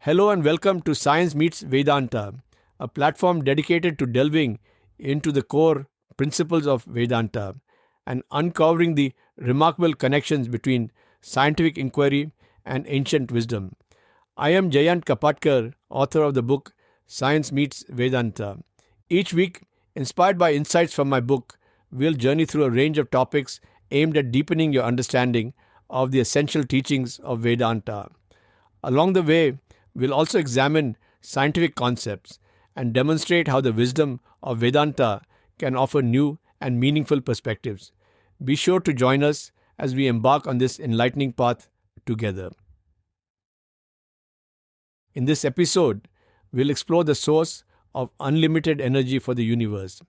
Hello and welcome to Science Meets Vedanta, a platform dedicated to delving into the core principles of Vedanta and uncovering the remarkable connections between scientific inquiry and ancient wisdom. I am Jayant Kapatkar, author of the book Science Meets Vedanta. Each week, inspired by insights from my book, we'll journey through a range of topics aimed at deepening your understanding of the essential teachings of Vedanta. Along the way, we'll also examine scientific concepts and demonstrate how the wisdom of Vedanta can offer new and meaningful perspectives. Be sure to join us as we embark on this enlightening path together. In this episode, we'll explore the source of unlimited energy for the universe.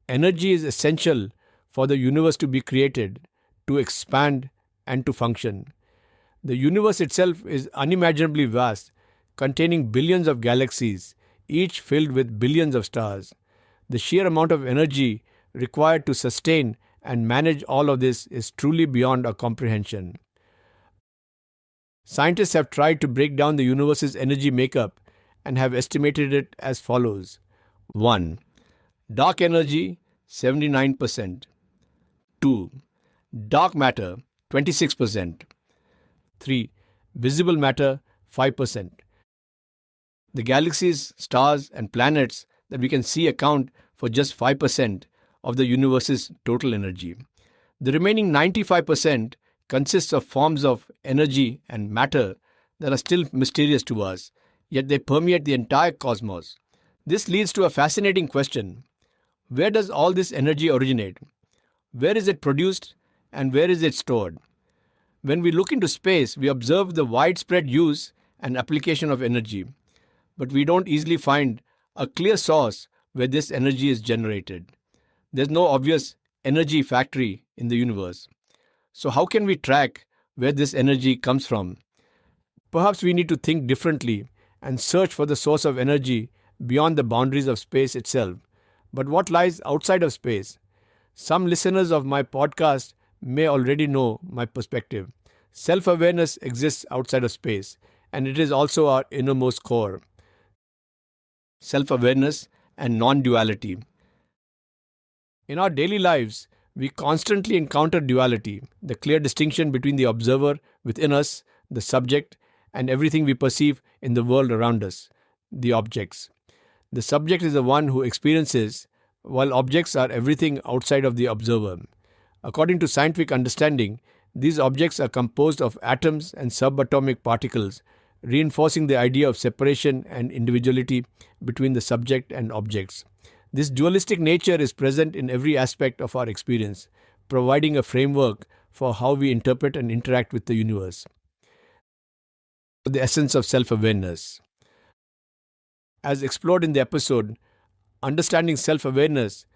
Energy is essential for the universe to be created, to expand, and to function. The universe itself is unimaginably vast, containing billions of galaxies, each filled with billions of stars. The sheer amount of energy required to sustain and manage all of this is truly beyond our comprehension. Scientists have tried to break down the universe's energy makeup and have estimated it as follows. 1. Dark energy, 79%. 2. Dark matter, 26%. 3. Visible matter, 5%. The galaxies, stars, and planets that we can see account for just 5% of the universe's total energy. The remaining 95% consists of forms of energy and matter that are still mysterious to us, yet they permeate the entire cosmos. This leads to a fascinating question. Where does all this energy originate? Where is it produced and where is it stored? When we look into space, we observe the widespread use and application of energy, but we don't easily find a clear source where this energy is generated. There's no obvious energy factory in the universe. So how can we track where this energy comes from? Perhaps we need to think differently and search for the source of energy beyond the boundaries of space itself. But what lies outside of space? Some listeners of my podcast may already know my perspective. Self-awareness exists outside of space, and it is also our innermost core. Self-awareness and non-duality. In our daily lives, we constantly encounter duality, the clear distinction between the observer within us, the subject, and everything we perceive in the world around us, the objects. The subject is the one who experiences, while objects are everything outside of the observer. According to scientific understanding, these objects are composed of atoms and subatomic particles, reinforcing the idea of separation and individuality between the subject and objects. This dualistic nature is present in every aspect of our experience, providing a framework for how we interpret and interact with the universe. The essence of self-awareness. As explored in the episode, Understanding Self-Awareness,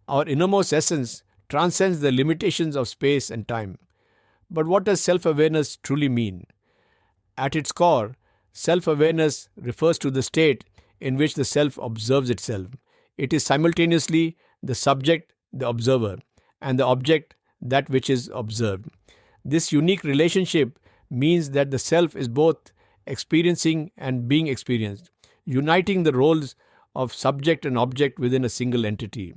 our innermost essence transcends the limitations of space and time. But what does self-awareness truly mean? At its core, self-awareness refers to the state in which the self observes itself. It is simultaneously the subject, the observer, and the object, that which is observed. This unique relationship means that the self is both experiencing and being experienced, uniting the roles of subject and object within a single entity.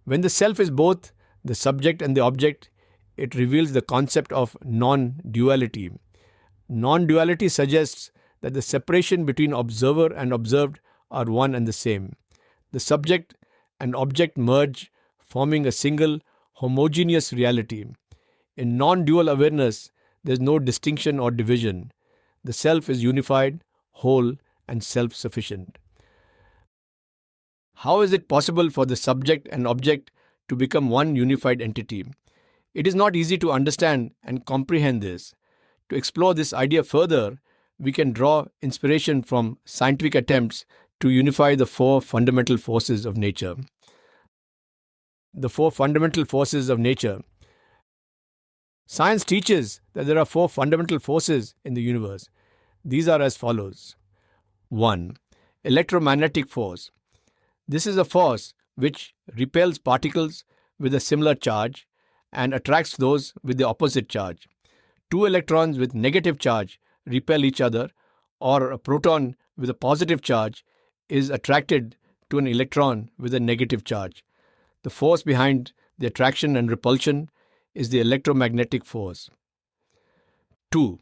When the self is both the subject and the object, it reveals the concept of non-duality. Non-duality suggests that the separation between observer and observed are one and the same. The subject and object merge, forming a single, homogeneous reality. In non-dual awareness, there is no distinction or division. The self is unified, whole, and self-sufficient. How is it possible for the subject and object to become one unified entity? It is not easy to understand and comprehend this. To explore this idea further, we can draw inspiration from scientific attempts to unify the four fundamental forces of nature. The four fundamental forces of nature. Science teaches that there are four fundamental forces in the universe. These are as follows. 1. Electromagnetic force. This is a force which repels particles with a similar charge and attracts those with the opposite charge. Two electrons with negative charge repel each other, or a proton with a positive charge is attracted to an electron with a negative charge. The force behind the attraction and repulsion is the electromagnetic force. 2.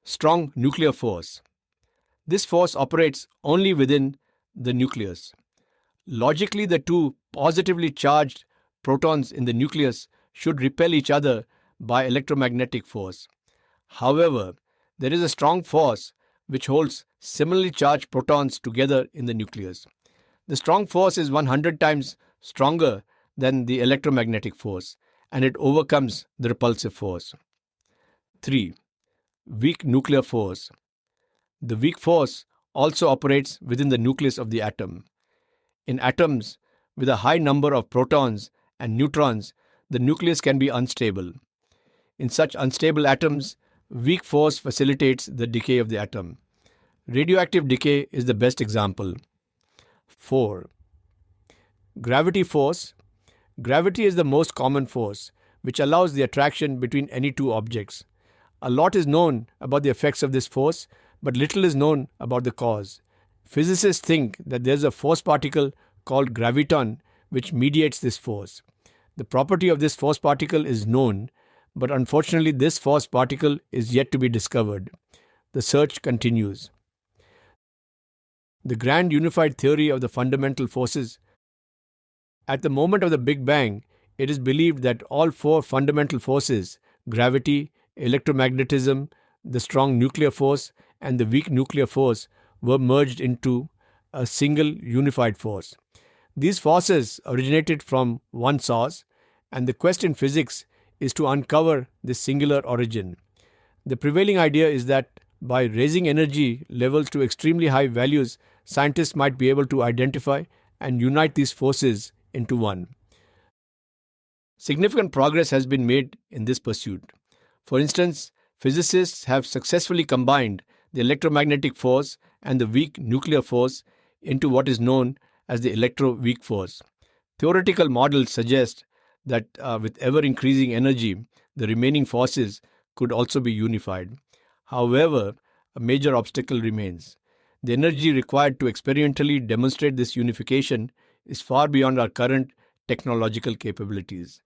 Strong nuclear force. This force operates only within the nucleus. Logically, the two positively charged protons in the nucleus should repel each other by electromagnetic force. However, there is a strong force which holds similarly charged protons together in the nucleus. The strong force is 100 times stronger than the electromagnetic force, and it overcomes the repulsive force. 3. Weak nuclear force. The weak force also operates within the nucleus of the atom. In atoms with a high number of protons and neutrons, the nucleus can be unstable. In such unstable atoms, weak force facilitates the decay of the atom. Radioactive decay is the best example. 4. Gravity force. Gravity is the most common force, which allows the attraction between any two objects. A lot is known about the effects of this force, but little is known about the cause. Physicists think that there is a force particle called graviton which mediates this force. The property of this force particle is known, but unfortunately this force particle is yet to be discovered. The search continues. The grand unified theory of the fundamental forces. At the moment of the Big Bang, it is believed that all four fundamental forces, gravity, electromagnetism, the strong nuclear force, and the weak nuclear force, were merged into a single unified force. These forces originated from one source, and the quest in physics is to uncover this singular origin. The prevailing idea is that by raising energy levels to extremely high values, scientists might be able to identify and unite these forces into one. Significant progress has been made in this pursuit. For instance, physicists have successfully combined the electromagnetic force and the weak nuclear force into what is known as the electroweak force. Theoretical models suggest that with ever-increasing energy, the remaining forces could also be unified. However, a major obstacle remains. The energy required to experimentally demonstrate this unification is far beyond our current technological capabilities.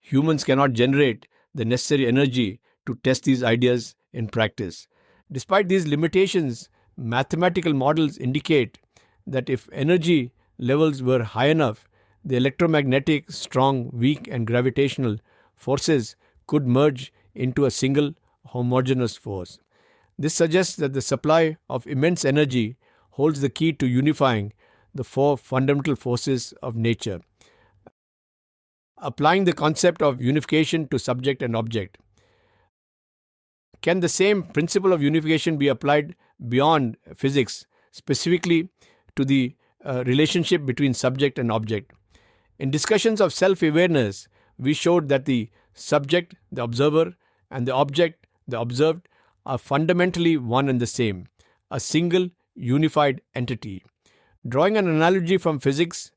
Humans cannot generate the necessary energy to test these ideas in practice. Despite these limitations, mathematical models indicate that if energy levels were high enough, the electromagnetic, strong, weak, and gravitational forces could merge into a single homogeneous force. This suggests that the supply of immense energy holds the key to unifying the four fundamental forces of nature. Applying the concept of unification to subject and object. Can the same principle of unification be applied beyond physics, specifically to the relationship between subject and object? In discussions of self-awareness, we showed that the subject, the observer, and the object, the observed, are fundamentally one and the same, a single unified entity. Drawing an analogy from physics,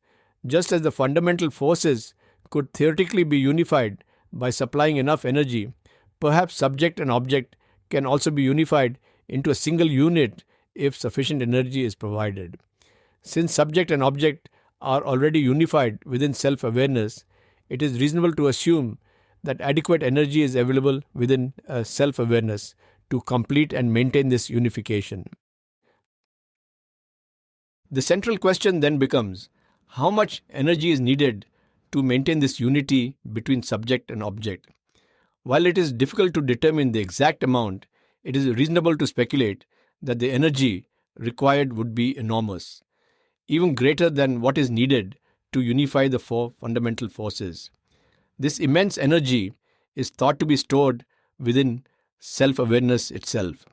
just as the fundamental forces could theoretically be unified by supplying enough energy, perhaps subject and object can also be unified into a single unit if sufficient energy is provided. Since subject and object are already unified within self-awareness, it is reasonable to assume that adequate energy is available within self-awareness to complete and maintain this unification. The central question then becomes, how much energy is needed to maintain this unity between subject and object? While it is difficult to determine the exact amount, it is reasonable to speculate that the energy required would be enormous, even greater than what is needed to unify the four fundamental forces. This immense energy is thought to be stored within self-awareness itself.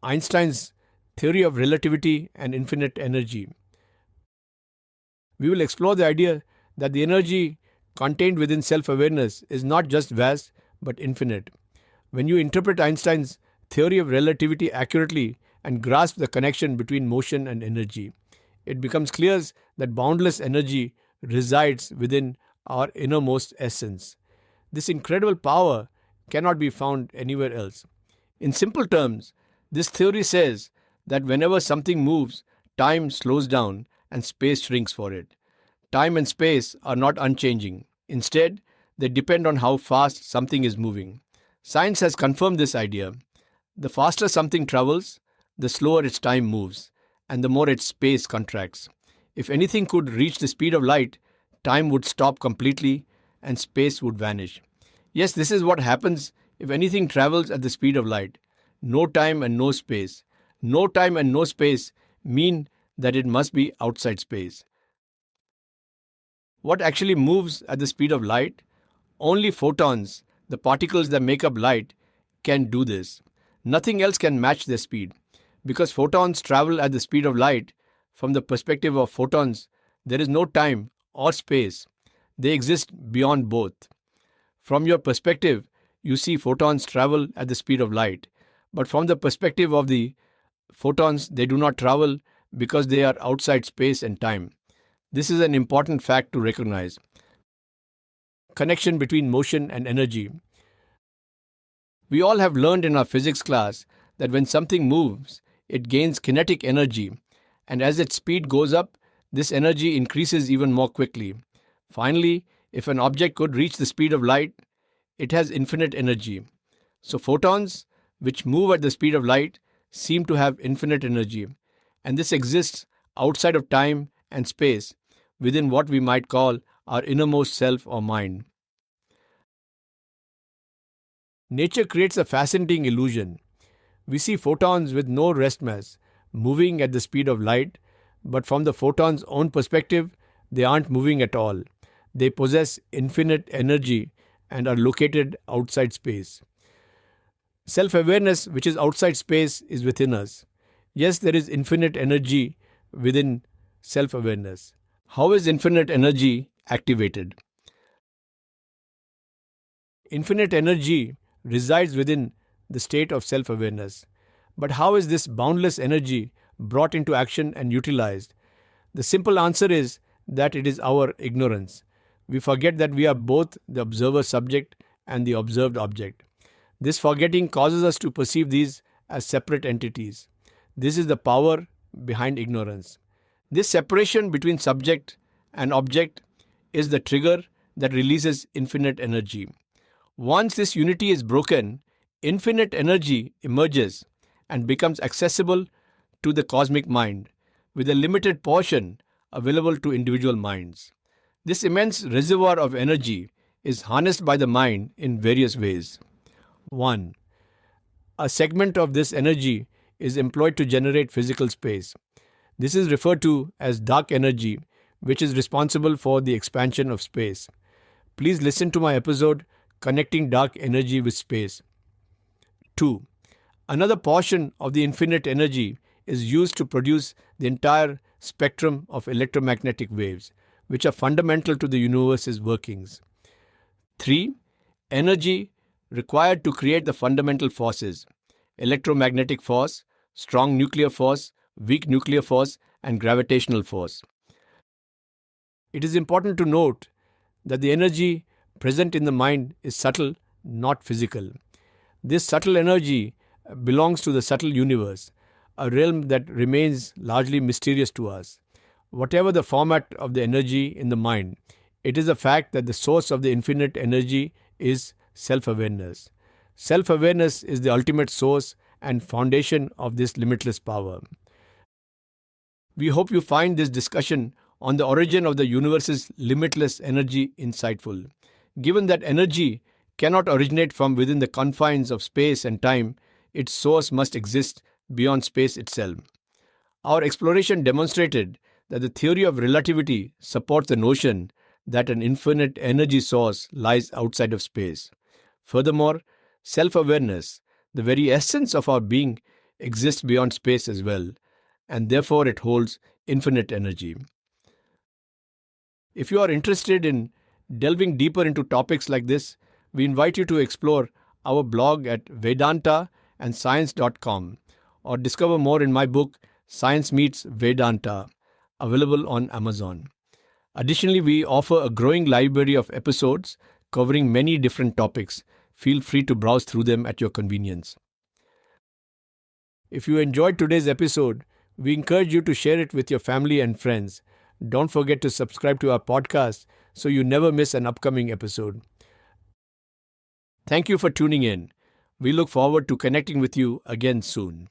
Einstein's theory of relativity and infinite energy. We will explore the idea that the energy contained within self-awareness is not just vast but infinite. When you interpret Einstein's theory of relativity accurately and grasp the connection between motion and energy, it becomes clear that boundless energy resides within our innermost essence. This incredible power cannot be found anywhere else. In simple terms, This theory says that whenever something moves, time slows down and space shrinks for it. Time and space are not unchanging. Instead, they depend on how fast something is moving. Science has confirmed this idea. The faster something travels, the slower its time moves, and the more its space contracts. If anything could reach the speed of light, time would stop completely and space would vanish. Yes, this is what happens if anything travels at the speed of light. No time and no space. No time and no space mean that it must be outside space. What actually moves at the speed of light? Only photons, the particles that make up light, can do this. Nothing else can match their speed. Because photons travel at the speed of light, from the perspective of photons, there is no time or space. They exist beyond both. From your perspective, you see photons travel at the speed of light. But from the perspective of the photons, they do not travel because they are outside space and time. This is an important fact to recognize. Connection between motion and energy. We all have learned in our physics class that when something moves, it gains kinetic energy, and as its speed goes up, this energy increases even more quickly. Finally, if an object could reach the speed of light, it has infinite energy. So photons, which move at the speed of light, seem to have infinite energy, and this exists outside of time and space, within what we might call our innermost self or mind. Nature creates a fascinating illusion. We see photons with no rest mass moving at the speed of light, but from the photon's own perspective, they aren't moving at all. They possess infinite energy and are located outside space. Self-awareness, which is outside space, is within us. Yes, there is infinite energy within self-awareness. How is infinite energy activated? Infinite energy resides within the state of self-awareness. But how is this boundless energy brought into action and utilized? The simple answer is that it is our ignorance. We forget that we are both the observer subject and the observed object. This forgetting causes us to perceive these as separate entities. This is the power behind ignorance. This separation between subject and object is the trigger that releases infinite energy. Once this unity is broken, infinite energy emerges and becomes accessible to the cosmic mind, with a limited portion available to individual minds. This immense reservoir of energy is harnessed by the mind in various ways. 1. A segment of this energy is employed to generate physical space. This is referred to as dark energy, which is responsible for the expansion of space. Please listen to my episode, Connecting Dark Energy with Space. 2. Another portion of the infinite energy is used to produce the entire spectrum of electromagnetic waves, which are fundamental to the universe's workings. 3. Energy required to create the fundamental forces: electromagnetic force, strong nuclear force, weak nuclear force, and gravitational force. It is important to note that the energy present in the mind is subtle, not physical. This subtle energy belongs to the subtle universe, a realm that remains largely mysterious to us. Whatever the format of the energy in the mind, it is a fact that the source of the infinite energy is self-awareness. Self-awareness is the ultimate source and foundation of this limitless power. We hope you find this discussion on the origin of the universe's limitless energy insightful. Given that energy cannot originate from within the confines of space and time, its source must exist beyond space itself. Our exploration demonstrated that the theory of relativity supports the notion that an infinite energy source lies outside of space. Furthermore, self-awareness, the very essence of our being, exists beyond space as well, and therefore it holds infinite energy. If you are interested in delving deeper into topics like this, we invite you to explore our blog at vedantaandscience.com or discover more in my book, Science Meets Vedanta, available on Amazon. Additionally, we offer a growing library of episodes covering many different topics. Feel free to browse through them at your convenience. If you enjoyed today's episode, we encourage you to share it with your family and friends. Don't forget to subscribe to our podcast so you never miss an upcoming episode. Thank you for tuning in. We look forward to connecting with you again soon.